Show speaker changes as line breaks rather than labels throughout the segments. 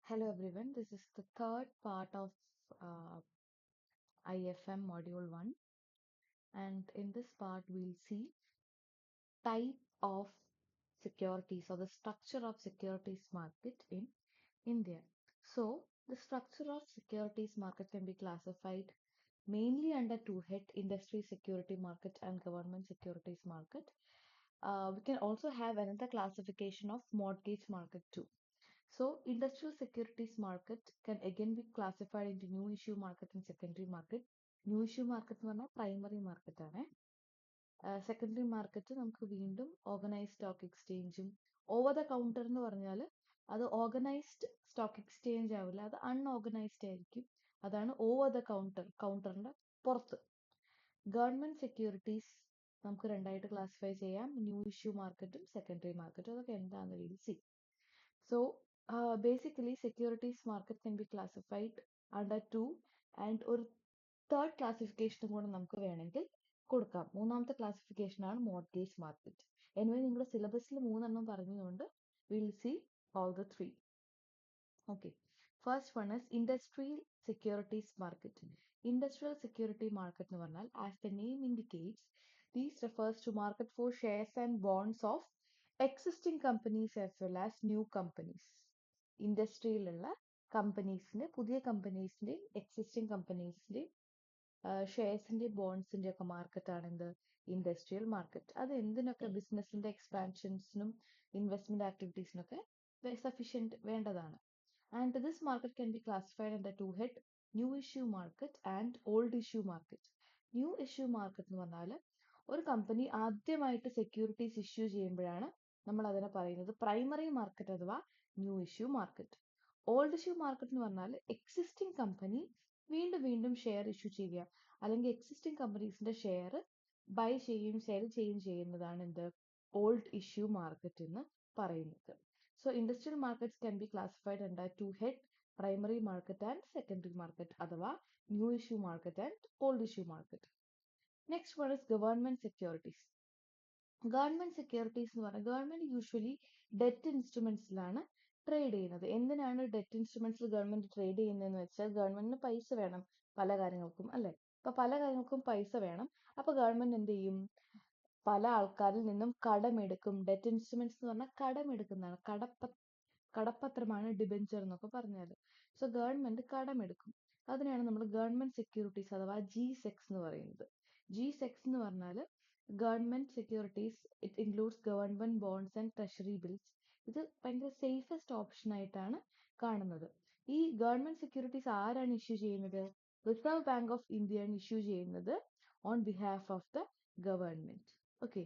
Hello everyone, this is the third part of uh, IFM Module 1, and in this part we'll see type of securities or the structure of securities market in India. So the structure of securities market can be classified mainly under two head: industry security market and government securities market. We can also have another classification of mortgage market too. So industrial securities market can again be classified into new issue market and secondary market. New issue market എന്ന് പറഞ്ഞാൽ primary market ആണ്. Secondary market നമുക്ക് വീണ്ടും organised stock എക്സ്ചേഞ്ചും over the counter എന്ന് പറഞ്ഞാൽ അത് organised stock exchange ആവില്ല, അത് അൺഓർഗനൈസ്ഡ് ആയിരിക്കും. അതാണ് ഓവർ ദ കൗണ്ടറിന്റെ പുറത്ത്. ഗവൺമെന്റ് സെക്യൂരിറ്റീസ് നമുക്ക് രണ്ടായിട്ട് ക്ലാസിഫൈ ചെയ്യാം: ന്യൂ ഇഷ്യൂ മാർക്കറ്റും സെക്കൻഡറി മാർക്കറ്റും. അതൊക്കെ എന്താണെന്ന് we'll see. So basically securities market can be classified under two, and ഒരു third classification കൂടെ നമുക്ക് വേണമെങ്കിൽ കൊടുക്കാം. മൂന്നാമത്തെ classification ആണ് mortgage market. Anyway, നിങ്ങളുടെ സിലബസിൽ മൂന്നെണ്ണം പറഞ്ഞതുകൊണ്ട് we'll see all the three. Okay. First one is industrial securities market. Industrial security market എന്ന് പറഞ്ഞാൽ, as the name indicates, this refers to market for shares and bonds of existing companies as well as new companies. ഇൻഡസ്ട്രിയിലുള്ള കമ്പനീസിന്റെ, പുതിയ കമ്പനീസിന്റെയും existing കമ്പനീസിന്റെയും ഷെയർസിന്റെ ബോൺസിന്റെ ഒക്കെ മാർക്കറ്റാണ് എന്ത്? Industrial market. അത് എന്തിനൊക്കെ? ബിസിനസിന്റെ എക്സ്പാൻഷൻസിനും investment ആക്ടിവിറ്റീസിനൊക്കെ sufficient വേണ്ടതാണ്. And this market can be classified under two head: new issue market and old issue market. New issue market എന്ന് പറഞ്ഞാൽ ഒരു കമ്പനി ആദ്യമായിട്ട് സെക്യൂരിറ്റീസ് ഇഷ്യൂ ചെയ്യുമ്പോഴാണ് നമ്മൾ അതിനെ പറയുന്നത് പ്രൈമറി മാർക്കറ്റ് അഥവാ new issue market. Old issue market എന്ന് പറഞ്ഞാൽ എക്സിസ്റ്റിംഗ് കമ്പനി വീണ്ടും വീണ്ടും ഷെയർ ഇഷ്യൂ ചെയ്യുക, അല്ലെങ്കിൽ എക്സിസ്റ്റിംഗ് കമ്പനീസിന്റെ ഷെയർ ബൈ ചെയ്യുകയും സെൽ ചെയ്യുകയും ചെയ്യുന്നതാണ് എന്ത്? ഓൾഡ് ഇഷ്യൂ മാർക്കറ്റ് എന്ന് പറയുന്നത്. So industrial markets can be classified under two head: primary market and secondary market, അഥവാ new issue market and old issue market. Next one is government securities. Government securities എന്ന് പറഞ്ഞാൽ government usually debt ഇൻസ്ട്രുമെന്റ്സിലാണ് trade ചെയ്യുന്നത്. എന്തിനാണ് debt ഇൻസ്ട്രുമെന്റ്സിൽ government trade ചെയ്യുന്നതെന്ന് വെച്ചാൽ ഗവൺമെന്റിന് പൈസ വേണം പല കാര്യങ്ങൾക്കും, അല്ലെ? അപ്പൊ പല കാര്യങ്ങൾക്കും പൈസ വേണം. അപ്പൊ ഗവൺമെന്റ് എന്ത് ചെയ്യും? പല ആൾക്കാരിൽ നിന്നും കടമെടുക്കും. ഡെറ്റ് ഇൻസ്ട്രുമെന്റ്സ് എന്ന് പറഞ്ഞാൽ കടമെടുക്കുന്നതാണ്. കടപ്പത്രമാണ് ഡിബെഞ്ചർ എന്നൊക്കെ പറഞ്ഞാൽ. സോ ഗവൺമെന്റ് കടമെടുക്കും. അതിനെയാണ് നമ്മൾ ഗവൺമെന്റ് സെക്യൂരിറ്റീസ് അഥവാ GSEC എന്ന് പറയുന്നത്. GSEC എന്ന് പറഞ്ഞാൽ government securities, it includes government bonds and treasury bills. ഇത് ഭയങ്കര സേഫസ്റ്റ് ഓപ്ഷൻ ആയിട്ടാണ് കാണുന്നത്. ഈ ഗവൺമെന്റ് സെക്യൂരിറ്റീസ് ആരാണ് ഇഷ്യൂ ചെയ്യുന്നത്? റിസർവ് ബാങ്ക് ഓഫ് ഇന്ത്യയാണ് ഇഷ്യൂ ചെയ്യുന്നത് on behalf of the government. Okay.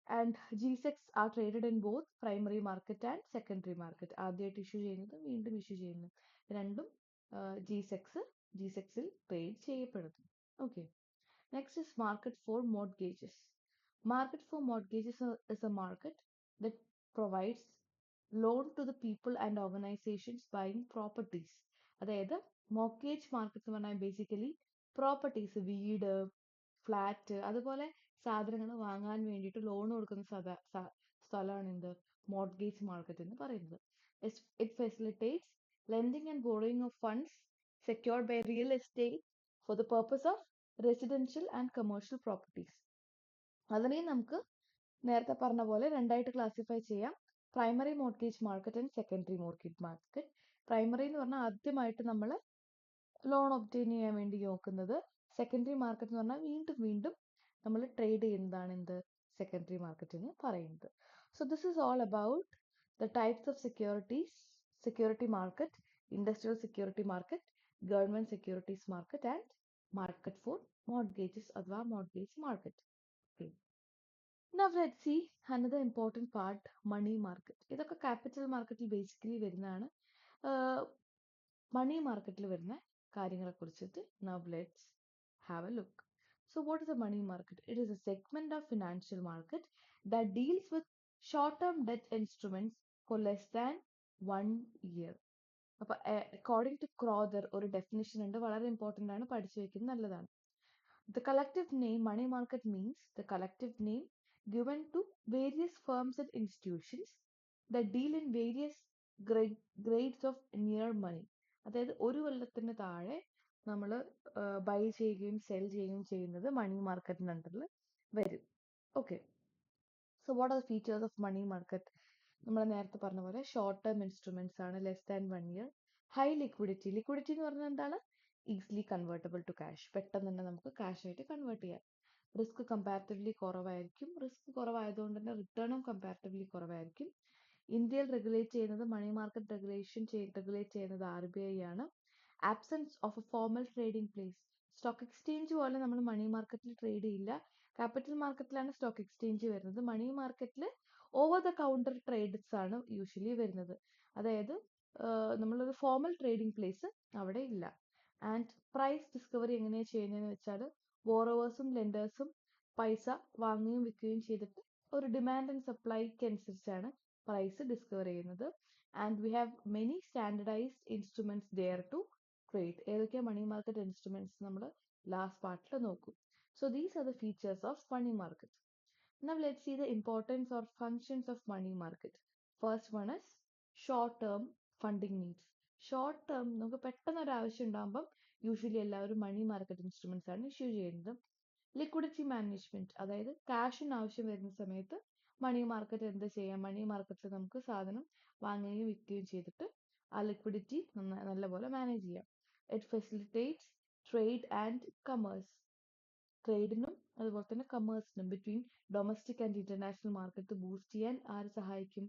And GSECs are traded in both primary market and secondary market. ആദ്യമായിട്ട് ഇഷ്യൂ ചെയ്യുന്നത്, വീണ്ടും ഇഷ്യൂ ചെയ്യുന്നത്, രണ്ടും GSECസിൽ ട്രേഡ് ചെയ്യപ്പെടുന്നു. Okay. Next is market for mortgages. Market for mortgages is a market that provides loan to the people and organizations buying properties. അതായത് mortgage market എന്ന് പറഞ്ഞാൽ ബേസിക്കലി പ്രോപ്പർട്ടീസ്, വീട്, ഫ്ലാറ്റ്, അതുപോലെ സാധനങ്ങൾ വാങ്ങാൻ വേണ്ടിയിട്ട് ലോൺ കൊടുക്കുന്ന സ്ഥലമാണ് എന്ത്? മോർട്ട്ഗേജ് മാർക്കറ്റ് എന്ന് പറയുന്നത്. It facilitates lending and borrowing of funds secured by real estate for the purpose of residential and commercial properties. അതിനെ നമുക്ക് നേരത്തെ പറഞ്ഞ പോലെ രണ്ടായിട്ട് ക്ലാസിഫൈ ചെയ്യാം: primary mortgage market and secondary mortgage market. Primary എന്ന് പറഞ്ഞാൽ ആദ്യമായിട്ട് നമ്മൾ ലോൺ ഒബ്റ്റെയിൻ ചെയ്യാൻ വേണ്ടി നോക്കുന്നത്. സെക്കൻഡറി മാർക്കറ്റ് എന്ന് പറഞ്ഞാൽ വീണ്ടും വീണ്ടും നമ്മൾ ട്രേഡ് ചെയ്യുന്നതാണ് എന്ത്? സെക്കൻഡറി മാർക്കറ്റ് എന്ന് പറയുന്നത്. So this is all about the types of securities: security market, industrial security market, government securities market and market for mortgages അഥവാ mortgage market. Okay. Now let's see another important part: money market. ഇതൊക്കെ capital മാർക്കറ്റിൽ basically വരുന്നതാണ്. മണി മാർക്കറ്റിൽ വരുന്ന കാര്യങ്ങളെ കുറിച്ചിട്ട് now let's have a look. So what is a money market? It is a segment of financial market that deals with short-term debt instruments for less than 1 year. അപ്പൊ according to Crowther ഒരു definition ഉണ്ട്, വളരെ important ആണ്, പഠിച്ചു വെക്കുന്നത് നല്ലതാണ്. The collective name money market means the collective name given to various firms and institutions that deal in various grades of near money. അതായത് ഒരു കൊല്ലത്തിന് താഴെ നമ്മൾ ബൈ ചെയ്യുകയും സെൽ ചെയ്യുകയും ചെയ്യുന്നത് മണി മാർക്കറ്റിന് അണ്ടറിൽ വരും. Okay, so what are the features of money market? നമ്മൾ നേരത്തെ പറഞ്ഞ പോലെ ഷോർട്ട് ടേം ഇൻസ്ട്രുമെന്റ്സ് ആണ്, less than 1 year. High liquidity. Liquidity എന്ന് പറഞ്ഞാൽ എന്താണ്? Easily convertible to cash. പെട്ടെന്ന് തന്നെ നമുക്ക് ക്യാഷ് ആയിട്ട് കൺവേർട്ട് ചെയ്യാം. റിസ്ക് കമ്പാരിറ്റീവ്ലി കുറവായിരിക്കും. റിസ്ക് കുറവായതുകൊണ്ട് തന്നെ റിട്ടേണും കമ്പാരിറ്റീവ്ലി കുറവായിരിക്കും. ഇന്ത്യയിൽ റെഗുലേറ്റ് ചെയ്യുന്നത് മണി മാർക്കറ്റ് റെഗുലേറ്റ് ചെയ്യുന്നത് RBI ആണ്. Absence of A formal trading place. Stock exchange പോലെ നമ്മൾ മണി മാർക്കറ്റിൽ ട്രേഡ് ചെയ്യില്ല. ക്യാപിറ്റൽ മാർക്കറ്റിലാണ് സ്റ്റോക്ക് എക്സ്ചേഞ്ച് വരുന്നത്. മണി മാർക്കറ്റിൽ ഓവർ ദ കൗണ്ടർ ട്രേഡ്സ് ആണ് യൂഷ്വലി വരുന്നത്. അതായത് നമ്മളൊരു ഫോർമൽ ട്രേഡിംഗ് പ്ലേസ് അവിടെ ഇല്ല. ആൻഡ് പ്രൈസ് ഡിസ്കവറി എങ്ങനെയാണ് ചെയ്യുന്നതെന്ന് വെച്ചാൽ ബോറോവേഴ്സും ലെൻഡേഴ്സും പൈസ വാങ്ങുകയും വിൽക്കുകയും ചെയ്തിട്ട് ഒരു ഡിമാൻഡ് ആൻഡ് സപ്ലൈക്ക് അനുസരിച്ചാണ് പ്രൈസ് ഡിസ്കവർ ചെയ്യുന്നത്. And we have many standardized instruments there to trade. ഏതൊക്കെയാണ് മണി മാർക്കറ്റ് ഇൻസ്ട്രുമെന്റ്സ് നമ്മൾ ലാസ്റ്റ് പാർട്ടിൽ നോക്കും. So these are the features of money market. Now let's see the importance or functions of money market. First one is short term funding needs. Short term നമുക്ക് പെട്ടെന്ന് ഒരു ആവശ്യം ഉണ്ടാകുമ്പം usually എല്ലാവരും മണി market instruments ആണ് issue ചെയ്യുന്നത്. Liquidity management, അതായത് ക്യാഷിന് ആവശ്യം വരുന്ന സമയത്ത് മണി മാർക്കറ്റ് എന്ത് ചെയ്യാം? മണി മാർക്കറ്റിൽ നമുക്ക് സാധനം വാങ്ങുകയും വിൽക്കുകയും ചെയ്തിട്ട് ആ ലിക്വിഡിറ്റി നല്ലപോലെ മാനേജ് ചെയ്യാം. It facilitates trade and commerce. ട്രേഡിനും അതുപോലെ തന്നെ കമേഴ്സിനും between domestic and international market boost ചെയ്യാൻ ആര് സഹായിക്കും?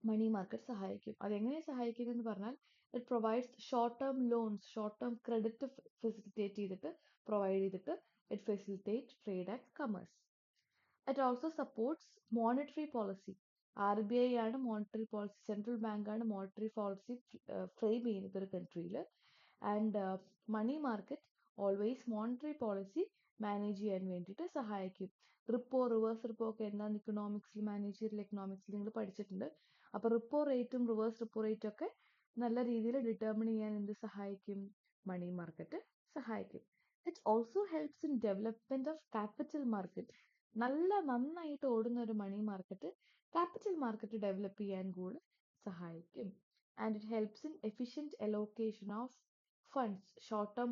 മണി മാർക്കറ്റ് സഹായിക്കും. അതെങ്ങനെ സഹായിക്കും എന്ന് പറഞ്ഞാൽ it provides short term loans, short term credit facilitate ചെയ്തിട്ട് പ്രൊവൈഡ് ചെയ്തിട്ട് it facilitate trade and commerce. It also supports monetary policy. RBI ആണ് മോണിറ്ററി പോളിസി, സെൻട്രൽ ബാങ്ക് ആണ് മോണിറ്ററി പോളിസി ഫ്രെയിം ചെയ്യുന്നത് ഒരു കൺട്രിയിൽ. And money market always monetary policy manage ചെയ്യാൻ വേണ്ടിയിട്ട് സഹായിക്കും. റിവേഴ്സ് റിപ്പോ ഒക്കെ എന്താണ് ഇക്കണോമിക്സിൽ, മാനേജീരിയൽ എക്കണോമിക്സിൽ നിങ്ങൾ പഠിച്ചിട്ടുണ്ട്. അപ്പൊ റിപ്പോ റേറ്റും റിവേഴ്സ് റിപ്പോ റേറ്റും ഒക്കെ നല്ല രീതിയിൽ ഡിറ്റർമിൻ ചെയ്യാൻ എന്ത് സഹായിക്കും? മണി മാർക്കറ്റ് സഹായിക്കും. It also helps in development of capital market. നന്നായിട്ട് ഓടുന്ന ഒരു money market capital market develop ചെയ്യാൻ കൂടെ സഹായിക്കും. And it helps in efficient allocation of funds. Short term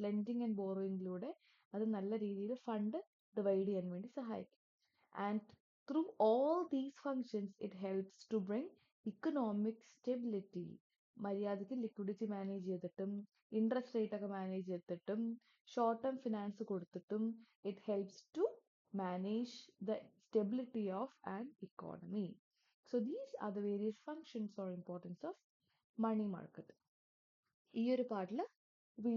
lending and ബോറോയിങ്ങിലൂടെ അത് നല്ല രീതിയിൽ ഫണ്ട് ഡിവൈഡ് ചെയ്യാൻ വേണ്ടി സഹായിക്കും. And through all these functions it helps to bring economic stability. മര്യാദയ്ക്ക് ലിക്വിഡിറ്റി മാനേജ് ചെയ്തിട്ടും ഇൻട്രസ്റ്റ് റേറ്റ് ഒക്കെ മാനേജ് ചെയ്തിട്ടും ഷോർട്ട് ടേം ഫിനാൻസ് കൊടുത്തിട്ടും it helps to manage the stability of an economy. So these are the various functions or importance of money market. ഈ ഒരു പാർട്ടിൽ we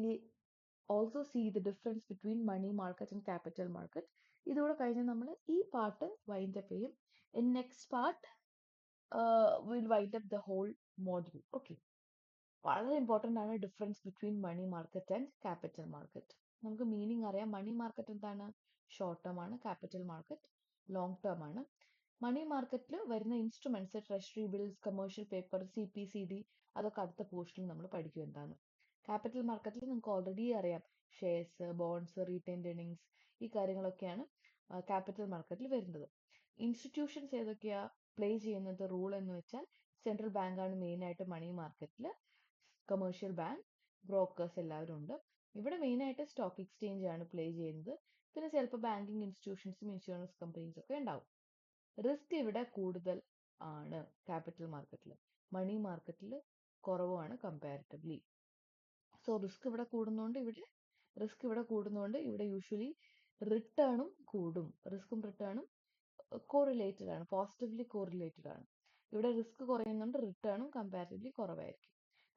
also see the difference between money market and capital market. ഇതോടെ കഴിഞ്ഞ് നമ്മൾ ഈ part wind up ചെയ്യും. In next part we'll wind up the whole module. Okay, വളരെ important ആണ് difference between money market and capital market. നമുക്ക് meaning അറിയാം. Money market എന്താണ്? ഷോർട്ട് ടേം ആണ്. ക്യാപിറ്റൽ മാർക്കറ്റ് ലോങ് ടേം ആണ്. മണി മാർക്കറ്റിൽ വരുന്ന instruments treasury bills, commercial paper, CP/CD അതൊക്കെ അടുത്ത പോർഷനിൽ നമ്മൾ പഠിക്കും എന്താണ്. ക്യാപിറ്റൽ മാർക്കറ്റിൽ നിങ്ങൾക്ക് ഓൾറെഡി അറിയാം ഷെയർസ്, ബോണ്ട്സ്, റീറ്റെയിൻഡ് ഏർണിങ്സ്, ഈ കാര്യങ്ങളൊക്കെയാണ് ക്യാപിറ്റൽ മാർക്കറ്റിൽ വരുന്നത്. ഇൻസ്റ്റിറ്റ്യൂഷൻസ് ഏതൊക്കെയാ പ്ലേ ചെയ്യുന്നത് റൂൾ എന്ന് വെച്ചാൽ സെൻട്രൽ ബാങ്ക് ആണ് മെയിൻ ആയിട്ട് മണി മാർക്കറ്റിൽ, കമേഴ്ഷ്യൽ ബാങ്ക്, ബ്രോക്കേഴ്സ് എല്ലാവരും ഉണ്ട്. ഇവിടെ മെയിൻ ആയിട്ട് സ്റ്റോക്ക് എക്സ്ചേഞ്ച് ആണ് പ്ലേ ചെയ്യുന്നത്. പിന്നെ ചിലപ്പോൾ ബാങ്കിങ് ഇൻസ്റ്റിറ്റ്യൂഷൻസും ഇൻഷുറൻസ് കമ്പനീസും ഒക്കെ ഉണ്ടാവും. റിസ്ക് ഇവിടെ കൂടുതൽ ആണ് ക്യാപിറ്റൽ മാർക്കറ്റിൽ, മണി മാർക്കറ്റിൽ കുറവാണ് കമ്പാരിറ്റീവ്ലി. സോ റിസ്ക് ഇവിടെ കൂടുന്നതുകൊണ്ട് ഇവിടെ യൂഷ്വലി റിട്ടേണും കൂടും. റിസ്ക്കും റിട്ടേണും കോറിലേറ്റഡ് ആണ്, പോസിറ്റീവ്ലി കോറിലേറ്റഡ് ആണ്. ഇവിടെ റിസ്ക് കുറയുന്നുണ്ട്, റിട്ടേണും കമ്പാരിറ്റീവ്ലി കുറവായിരിക്കും.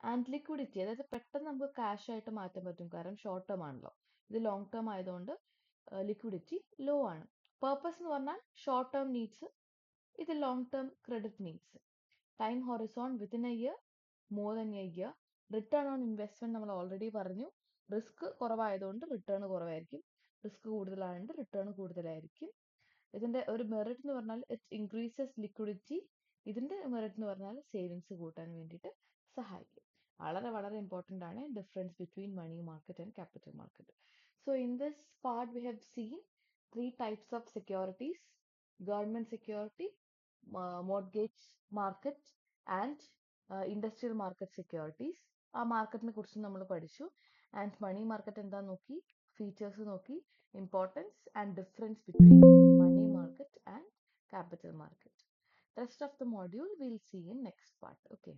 ആൻഡ് ലിക്വിഡിറ്റി, അതായത് പെട്ടെന്ന് നമുക്ക് ക്യാഷ് ആയിട്ട് മാറ്റാൻ പറ്റും, കാരണം ഷോർട്ട് ടേം ആണല്ലോ. ഇത് ലോങ് ടേം ആയതുകൊണ്ട് ലിക്വിഡിറ്റി ലോ ആണ്. പർപ്പസ് എന്ന് പറഞ്ഞാൽ ഷോർട്ട് ടേം നീഡ്സ്, ഇത് long term credit needs. Time Horizon within A year, more than A year. Return on investment നമ്മൾ ഓൾറെഡി പറഞ്ഞു. റിസ്ക് കുറവായതുകൊണ്ട് റിട്ടേൺ കുറവായിരിക്കും, റിസ്ക് കൂടുതലായതുകൊണ്ട് റിട്ടേൺ കൂടുതലായിരിക്കും. ഇതിന്റെ ഒരു മെറിറ്റ് എന്ന് പറഞ്ഞാൽ ഇറ്റ് ഇൻക്രീസസ് ലിക്വിഡിറ്റി. ഇതിന്റെ മെറിറ്റ് എന്ന് പറഞ്ഞാൽ സേവിങ്സ് കൂട്ടാൻ വേണ്ടിയിട്ട് സഹായിക്കും. വളരെ വളരെ ഇമ്പോർട്ടൻ്റ് ആണ് difference between money market and capital market. So in this part we have seen 3 types of securities: government security, mortgage market and industrial market securities. ആ മാർക്കറ്റിനെ കുറിച്ച് നമ്മൾ പഠിച്ചു. ആൻഡ് മണി മാർക്കറ്റ് എന്താ നോക്കി, ഫീച്ചേഴ്സ് നോക്കി, importance and difference between money market and capital market. Rest of the module we'll see in next part. Okay.